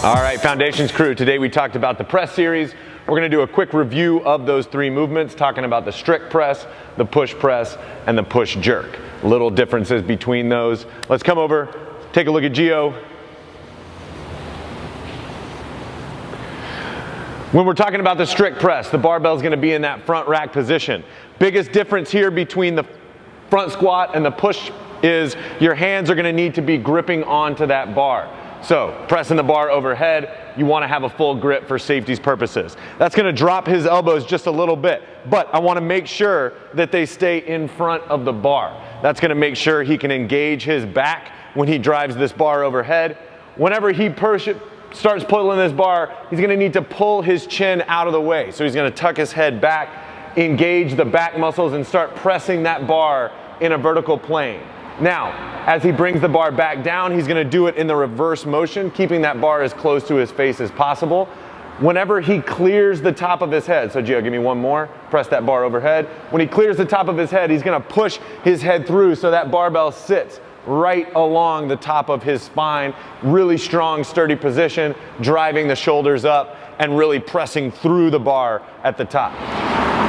All right, Foundations crew, today we talked about the press series. We're gonna do a quick review of those three movements, talking about the strict press, the push press, and the push jerk. Little differences between those. Let's come over, take a look at Gio. When we're talking about the strict press, the barbell is gonna be in that front rack position. Biggest difference here between the front squat and the push is your hands are gonna need to be gripping onto that bar. So, pressing the bar overhead, you wanna have a full grip for safety's purposes. That's gonna drop his elbows just a little bit, but I wanna make sure that they stay in front of the bar. That's gonna make sure he can engage his back when he drives this bar overhead. Whenever he starts pulling this bar, he's gonna need to pull his chin out of the way. So he's gonna tuck his head back, engage the back muscles, and start pressing that bar in a vertical plane. Now, as he brings the bar back down, he's gonna do it in the reverse motion, keeping that bar as close to his face as possible. Whenever he clears the top of his head, so Gio, give me one more, press that bar overhead. When he clears the top of his head, he's gonna push his head through so that barbell sits right along the top of his spine. Really strong, sturdy position, driving the shoulders up and really pressing through the bar at the top.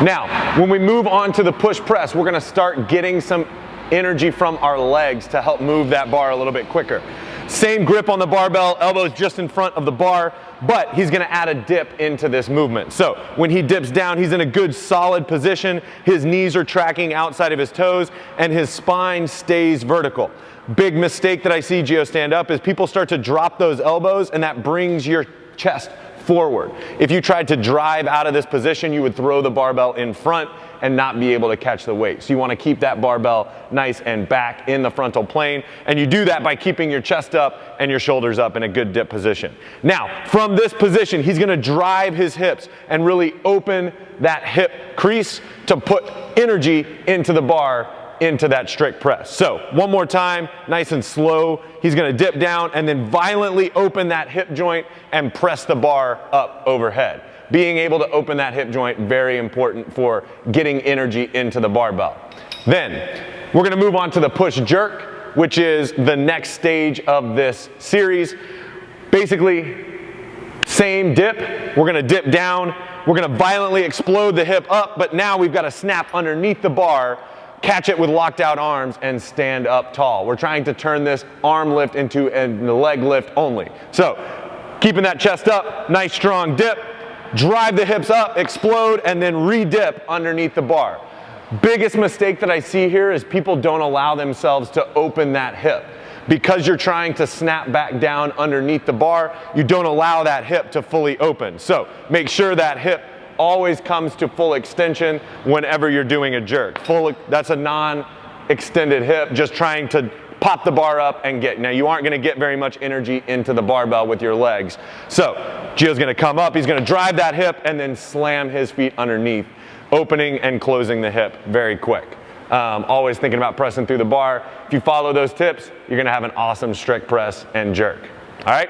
Now, when we move on to the push press, we're gonna start getting some energy from our legs to help move that bar a little bit quicker. Same grip on the barbell, elbows just in front of the bar, but he's gonna add a dip into this movement. So when he dips down, he's in a good solid position, his knees are tracking outside of his toes, and his spine stays vertical. Big mistake that I see Gio stand up is people start to drop those elbows, and that brings your chest forward. If you tried to drive out of this position, you would throw the barbell in front and not be able to catch the weight. So you want to keep that barbell nice and back in the frontal plane, and you do that by keeping your chest up and your shoulders up in a good dip position. Now, from this position, he's going to drive his hips and really open that hip crease to put energy into the bar, into that strict press. So one more time, nice and slow. He's gonna dip down and then violently open that hip joint and press the bar up overhead. Being able to open that hip joint, very important for getting energy into the barbell. Then we're gonna move on to the push jerk, which is the next stage of this series. Basically, same dip, we're gonna dip down, we're gonna violently explode the hip up, but now we've gotta snap underneath the bar, catch it with locked out arms, and stand up tall. We're trying to turn this arm lift into a leg lift only. So, keeping that chest up, nice strong dip, drive the hips up, explode, and then re-dip underneath the bar. Biggest mistake that I see here is people don't allow themselves to open that hip. Because you're trying to snap back down underneath the bar, you don't allow that hip to fully open. So, make sure that hip always comes to full extension whenever you're doing a jerk. That's a non-extended hip, just trying to pop the bar up and get. Now you aren't gonna get very much energy into the barbell with your legs. So Gio's gonna come up, he's gonna drive that hip and then slam his feet underneath, opening and closing the hip very quick. Always thinking about pressing through the bar. If you follow those tips, you're gonna have an awesome strict press and jerk. All right?